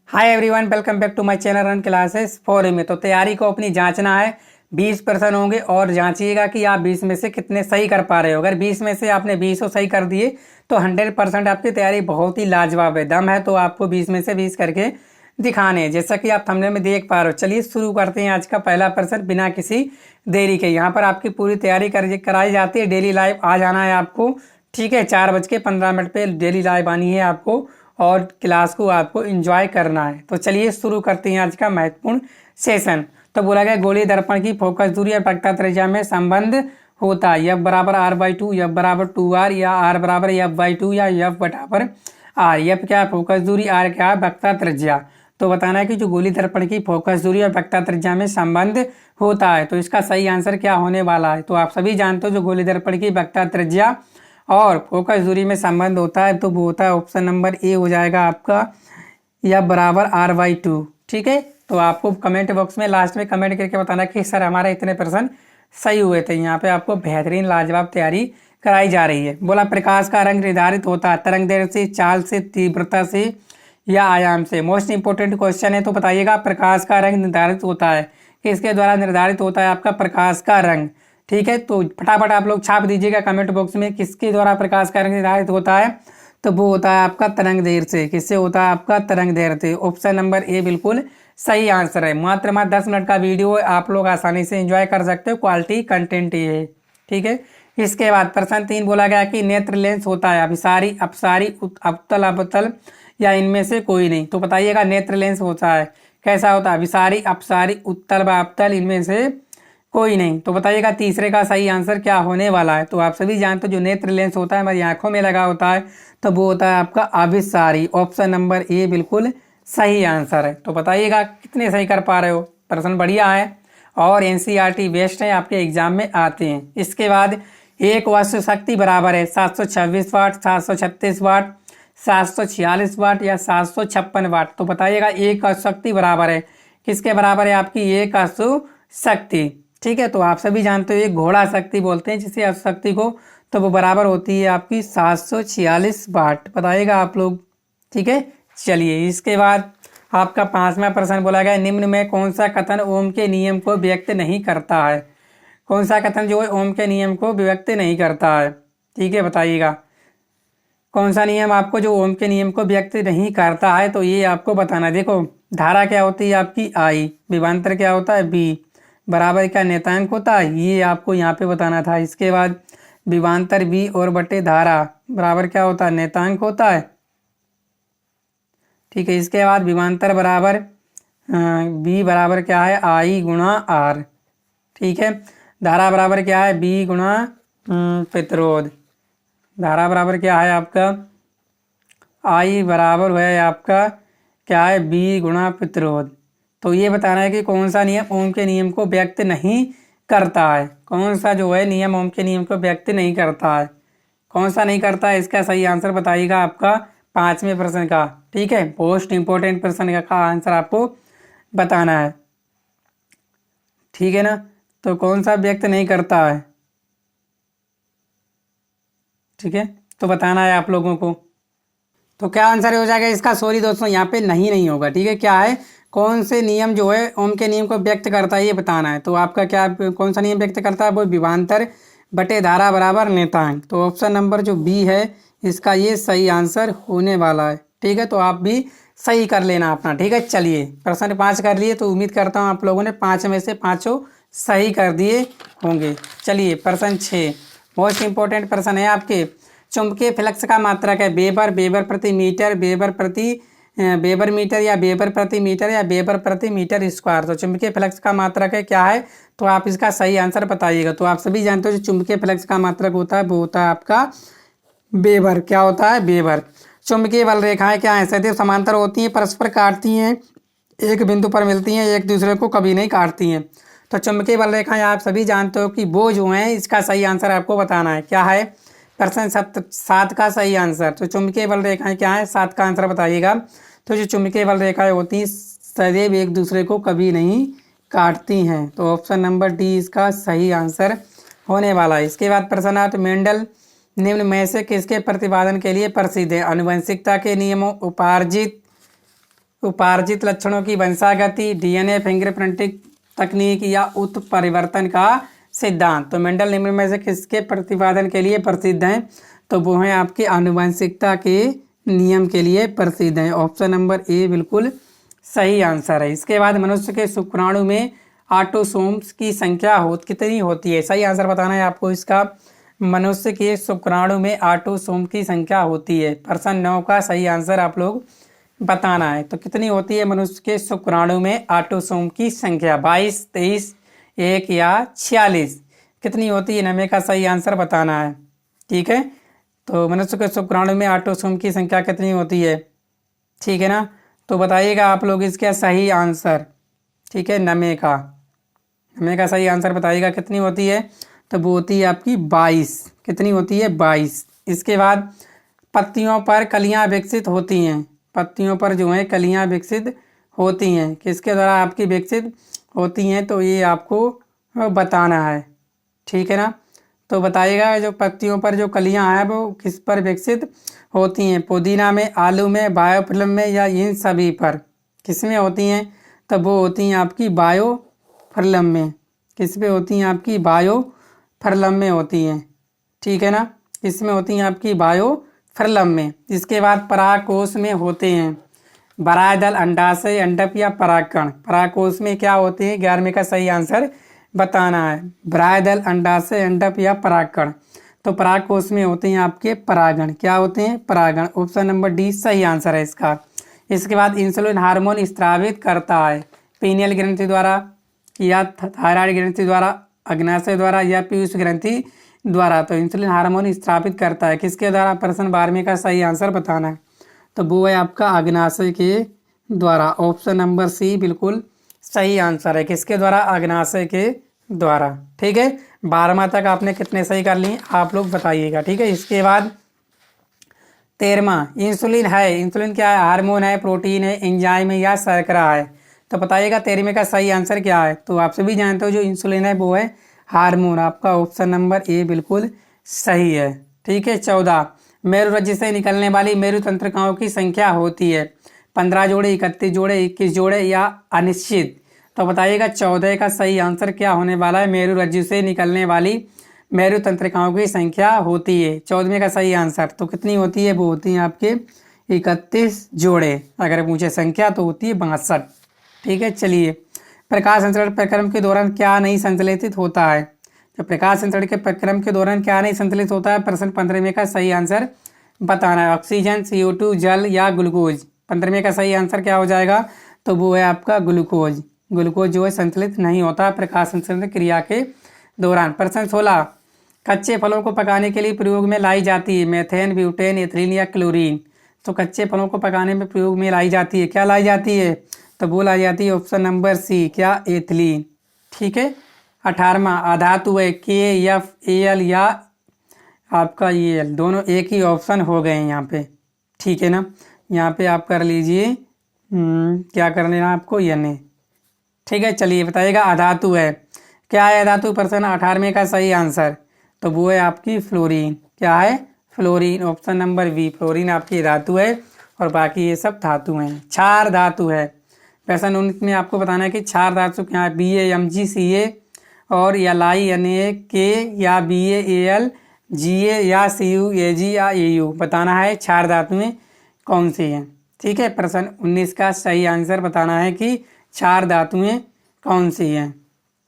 Hi everyone, welcome back to my channel run classes for में। तो तैयारी को अपनी जांचना है। 20% होंगे और जांचिएगा कि आप 20 में से कितने सही कर पा रहे हो। अगर 20 में से आपने 20 सही कर दिए तो 100% आपकी तैयारी बहुत ही लाजवाब है। दम है तो आपको 20 में से 20 करके दिखाने हैं, जैसा कि आप थंबनेल में देख पा रहे हो। चलिए शुरू करते हैं आज का पहला प्रश्न बिना किसी देरी के। यहाँ पर आपकी पूरी तैयारी कराई जाती है। डेली लाइव आ जाना है आपको, ठीक है। 4:15 पे डेली लाइव आनी है आपको और क्लास को आपको एंजॉय करना है। तो चलिए शुरू करते हैं आज का महत्वपूर्ण सेशन। तो बोला गया गोलीय दर्पण की फोकस दूरी और वक्रता त्रिज्या में संबंध होता है। F बराबर R/2, F बराबर 2R या R बराबर F/2 या F बराबर R। F क्या है फोकस दूरी, R क्या है वक्रता त्रिज्या। तो बताना है कि जो गोलीय दर्पण की फोकस दूरी और वक्रता त्रिज्या में संबंध होता है। तो इसका सही आंसर क्या होने वाला है। तो आप सभी जानते हो जो गोलीय दर्पण की वक्रता त्रिज्या और फोकस दूरी में संबंध होता है तो वो होता है ऑप्शन नंबर ए हो जाएगा आपका, या बराबर R/2। ठीक है, तो आपको कमेंट बॉक्स में लास्ट में कमेंट करके बताना कि सर हमारे इतने प्रश्न सही हुए थे। यहाँ पे आपको बेहतरीन लाजवाब तैयारी कराई जा रही है। बोला प्रकाश का रंग निर्धारित होता है तरंग दैर्ध्य से, चाल से, तीव्रता से या आयाम से। मोस्ट इंपोर्टेंट क्वेश्चन है, तो बताइएगा प्रकाश का रंग निर्धारित होता है किसके द्वारा निर्धारित होता है आपका प्रकाश का रंग। ठीक है, तो फटाफट आप लोग छाप दीजिएगा कमेंट बॉक्स में किसके द्वारा प्रकाश का रंग निर्धारित होता है। तो वो होता है आपका तरंग दैर्ध्य से। किससे होता है आपका तरंग दैर्ध्य से। ऑप्शन नंबर ए बिल्कुल सही आंसर है। मात्र 10 मिनट का वीडियो आप लोग आसानी से एंजॉय कर सकते हो, क्वालिटी कंटेंट ये है। ठीक है, इसके बाद प्रश्न 3 बोला गया कि नेत्र लेंस होता है अभिसारी, अपसारी, अवतल, अवतल या इनमें से कोई नहीं। तो बताइएगा नेत्र लेंस होता है कैसा होता है, अभिसारी, अपसारी, उत्तल व अवतल, इनमें से कोई नहीं। तो बताइएगा तीसरे का सही आंसर क्या होने वाला है। तो आप सभी जानते हो जो नेत्र लेंस होता है हमारी आंखों में लगा होता है तो वो होता है आपका अभिसारी। ऑप्शन नंबर ए बिल्कुल सही आंसर है। तो बताइएगा कितने सही कर पा रहे हो। प्रश्न बढ़िया है और एनसीईआरटी बेस्ट है, आपके एग्जाम में आते हैं। इसके बाद एक वस्तु शक्ति बराबर है 726 वाट, 736 वाट, 746 वाट या 756 वाट। तो बताइएगा एक वस्तु शक्ति बराबर है किसके बराबर है आपकी एक वस्तु शक्ति। ठीक है, तो आप सभी जानते हो एक घोड़ा शक्ति बोलते हैं जिसे वस्तु शक्ति को, तो वो बराबर होती है आपकी 746 वाट। बताइएगा आप लोग। ठीक है, चलिए इसके बाद आपका 5वां प्रश्न बोला गया निम्न में कौन सा कथन ओम के नियम को व्यक्त नहीं करता है। कौन सा कथन जो है ओम के नियम को व्यक्त नहीं करता है। ठीक है, बताइएगा कौन सा नियम आपको जो ओम के नियम को व्यक्त नहीं करता है। तो ये आपको बताना। देखो धारा क्या होती है आपकी आई, विभवांतर क्या होता है बी, बराबर का नेतांक होता है, ये आपको यहाँ पे बताना था। इसके बाद विभवांतर बी और बटे धारा बराबर क्या होता है नेतांक होता है। ठीक है, इसके बाद विभवांतर बराबर बी बराबर क्या है आई गुणा आर। ठीक है, धारा बराबर क्या है बी गुणा प्रतिरोध। धारा बराबर क्या है आपका आई बराबर है आपका क्या है बी गुणा प्रतिरोध। तो ये बताना है कि कौन सा नियम ओम के नियम को व्यक्त नहीं करता है। कौन सा जो है नियम ओम के नियम को व्यक्त नहीं करता है, कौन सा नहीं करता है। इसका सही आंसर बताइएगा आपका 5वें प्रश्न का। ठीक है, मोस्ट इंपोर्टेंट प्रश्न का आंसर आपको बताना है। ठीक है ना, तो कौन सा व्यक्त नहीं करता है। ठीक है, तो बताना है आप लोगों को। तो क्या आंसर हो जाएगा इसका। सॉरी दोस्तों, यहाँ पे नहीं होगा। ठीक है, क्या है कौन से नियम जो है ओम के नियम को व्यक्त करता है ये बताना है। तो आपका क्या कौन सा नियम व्यक्त करता है वो विभवांतर बटे धारा बराबर नेतांक। तो ऑप्शन नंबर जो बी है इसका ये सही आंसर होने वाला है। ठीक है, तो आप भी सही कर लेना अपना। ठीक है, चलिए प्रश्न 5 कर लिए तो उम्मीद करता हूँ आप लोगों ने 5 में से 5 सही कर दिए होंगे। चलिए प्रश्न 6 मोस्ट इंपॉर्टेंट प्रश्न है आपके। चुंबकीय फ्लक्स का मात्रक है वेबर, वेबर प्रति मीटर, वेबर मीटर या वेबर प्रति मीटर या वेबर प्रति मीटर स्क्वायर। तो चुंबकीय फ्लक्स का मात्रक है क्या है। तो आप इसका सही आंसर बताइएगा। तो आप सभी जानते हो जो चुंबकीय फ्लक्स का मात्रक होता है वो होता है आपका वेबर। क्या होता है वेबर। चुंबकीय बल रेखाएं क्या है सदैव समांतर होती हैं, परस्पर काटती हैं, एक बिंदु पर मिलती हैं, एक दूसरे को कभी नहीं काटती हैं। तो चुंबकीय बल रेखाएं आप सभी जानते हो कि वो जो हैं इसका सही आंसर आपको बताना है। क्या है प्रश्न 7 का सही आंसर। तो चुंबकीय बल रेखाएं क्या है 7 का आंसर बताइएगा। तो जो चुंबकीय बल रेखाएं होती हैं सदैव एक दूसरे को कभी नहीं काटती हैं। तो ऑप्शन नंबर डी इसका सही आंसर होने वाला है। इसके बाद प्रश्न 8 मेंडल निम्न में से किसके प्रतिपादन के लिए प्रसिद्ध है। आनुवंशिकता के नियमों, उपार्जित लक्षणों की वंशागति, डीएनए फिंगरप्रिंटिंग तकनीक या उत्परिवर्तन का सिद्धांत। तो मेंडल निम्न में से किसके प्रतिपादन के लिए प्रसिद्ध हैं? तो वो हैं आपके आनुवंशिकता के नियम के लिए प्रसिद्ध हैं। ऑप्शन नंबर ए बिल्कुल सही आंसर है। इसके बाद मनुष्य के शुक्राणु में ऑटोसोम्स की संख्या कितनी होती है? सही आंसर बताना है आपको इसका। मनुष्य के शुक्राणु में ऑटोसोम की संख्या होती है। प्रश्न 9 का सही आंसर आप लोग बताना है। तो कितनी होती है मनुष्य के शुक्राणु में ऑटोसोम की संख्या? 22, 23, 1 या 46? कितनी होती है? 9 का सही आंसर बताना है। ठीक है, तो मनुष्य के शुक्राणु में ऑटोसोम की संख्या कितनी होती है? ठीक है ना, तो बताइएगा आप लोग इसका सही आंसर। ठीक है, 9 का सही आंसर बताइएगा कितनी होती है? तो वो होती है आपकी 22। कितनी होती है? 22। इसके बाद पत्तियों पर कलियां विकसित होती हैं। पत्तियों पर जो है कलियां विकसित होती हैं, किसके द्वारा आपकी विकसित होती हैं? तो ये आपको बताना है। ठीक है ना, तो बताइएगा जो पत्तियों पर जो कलियां हैं वो किस पर विकसित होती हैं? पुदीना में, आलू में, बायोफिल्म में या इन सभी पर? किस में होती हैं? तब वो होती हैं आपकी बायोफिल्म में। किस पे होती हैं? आपकी बायोफिल्म में होती हैं। ठीक है ना, इसमें होती हैं आपकी बायोफिल्म में। इसके बाद परागकोश में होते हैं बराह दल, अंडाशय, अंडप या परागकण। परागकोश में क्या होते हैं? 11वें का सही आंसर बताना है। बराह दल, अंडाशय, अंडप या परागकण। तो परागकोश में होते हैं आपके परागण। क्या होते हैं? परागण। ऑप्शन नंबर डी सही आंसर है इसका। इसके बाद इंसुलिन हार्मोन स्रावित करता है पीनियल ग्रंथि द्वारा या थायराइड ग्रंथि द्वारा, अग्नाशय द्वारा या पीयूष ग्रंथि द्वारा। तो इंसुलिन हार्मोन स्रावित करता है किसके द्वारा? प्रश्न 12वें का सही आंसर बताना है। तो वो है आपका अग्नाशय के द्वारा। ऑप्शन नंबर सी बिल्कुल सही आंसर है। किसके द्वारा? अग्नाशय के द्वारा। ठीक है, 12वां तक आपने कितने सही कर लिए आप लोग बताइएगा। ठीक है, इसके बाद 13वां इंसुलिन है। इंसुलिन क्या है? हार्मोन है, प्रोटीन है, एंजाइम है या शर्करा है? तो बताइएगा 13वें का सही आंसर क्या है? तो आप सभी जानते हो जो इंसुलिन है वो है हार्मोन। आपका ऑप्शन नंबर ए बिल्कुल सही है। ठीक है, 14 मेरुरज्जु से निकलने वाली मेरु तंत्रिकाओं की संख्या होती है 15 जोड़े, 31 जोड़े, 21 जोड़े या अनिश्चित? तो बताइएगा 14 का सही आंसर क्या होने वाला है? मेरुरज्जु से निकलने वाली मेरु तंत्रिकाओं की संख्या होती है 14वें का सही आंसर। तो कितनी होती है? वो होती है आपके 31 जोड़े। अगर पूछे संख्या तो होती है 62। ठीक है, चलिए प्रकाश संचरण प्रक्रम के दौरान क्या नहीं संश्लेषित होता है? तो प्रकाश संचरण के प्रक्रम के दौरान क्या नहीं संश्लेषित होता है? प्रश्न 15वें का सही आंसर बताना है। ऑक्सीजन, CO2, जल या ग्लूकोज? 15वें का सही आंसर क्या हो जाएगा? तो वो है आपका ग्लूकोज। ग्लूकोज जो है संश्लेषित नहीं होता प्रकाश संचरण क्रिया के दौरान। प्रश्न 16 कच्चे फलों को पकाने के लिए प्रयोग में लाई जाती है मेथेन, ब्यूटेन, एथिलीन या क्लोरीन? तो कच्चे फलों को पकाने में प्रयोग में लाई जाती है, क्या लाई जाती है? तो वो लाई जाती है ऑप्शन नंबर सी, क्या? एथिलीन। ठीक है, 18वां अधातु है KF, AL या आपका EL, दोनों एक ही ऑप्शन हो गए हैं यहाँ पे। ठीक है ना, यहाँ पे आप कर लीजिए क्या कर लेना आपको? Na। ठीक है, चलिए बताइएगा अधातु है। क्या है अधातु? प्रश्न 18वें का सही आंसर तो वो है आपकी फ्लोरीन। क्या है? Fluorine. Option number B, fluorine आपकी धातु है और बाकी ये सब धातु हैं। क्षार धातु है। प्रश्न 19 में आपको बताना है कि क्षार धातु क्या है? BaMgCa और LiNaK या BaAl, Ga या Cu, Ag या Au? बताना है क्षार धातुएं कौन सी हैं। ठीक है, प्रश्न 19 का सही आंसर बताना है कि क्षार धातुएं कौन सी हैं।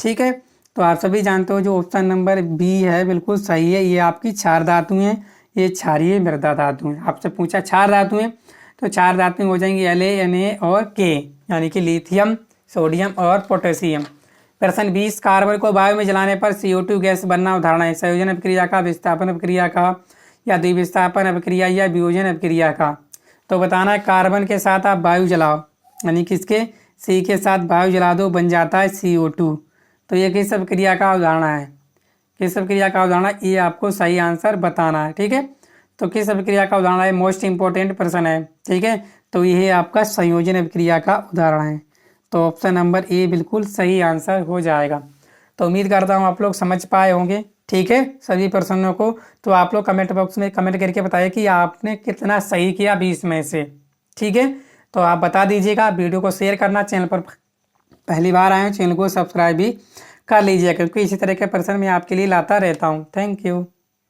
ठीक है, तो आप सभी जानते हो जो ऑप्शन नंबर बी है बिल्कुल सही है। ये आपकी क्षार धातुएं हैं, ये क्षारीय मृदा धातु हैं। आपसे पूछा क्षार धातुएं, तो क्षार धातुएं हो जाएंगी La, Na और K, यानी कि लिथियम, सोडियम और पोटेशियम। प्रश्न 20 कार्बन को वायु में जलाने पर CO2 गैस बनना उदाहरण है संयोजन अभिक्रिया का, विस्थापन अभिक्रिया का या द्विविस्थापन अभिक्रिया या वियोजन अभिक्रिया का? तो बताना है कार्बन के साथ आप वायु जलाओ, यानी किसके? C के साथ वायु जला दो, बन जाता है CO2। तो ये किस अभिक्रिया का उदाहरण है? किस अभिक्रिया का उदाहरण है? ये आपको सही आंसर बताना है। ठीक है, तो किस अभिक्रिया का उदाहरण है? मोस्ट इंपॉर्टेंट प्रश्न है। ठीक है, तो ये आपका संयोजन अभिक्रिया का उदाहरण है। तो ऑप्शन नंबर ए बिल्कुल सही आंसर हो जाएगा। तो उम्मीद करता हूँ आप लोग समझ पाए होंगे। ठीक है, सभी प्रश्नों को। तो आप लोग कमेंट बॉक्स में कमेंट करके बताइए कि आपने कितना सही किया 20 में से। ठीक है, तो आप बता दीजिएगा, वीडियो को शेयर करना, चैनल पर पहली बार आए हैं चैनल को सब्सक्राइब भी कर लीजिए, क्योंकि इसी तरह के प्रश्न मैं आपके लिए लाता रहता हूँ। Thank you.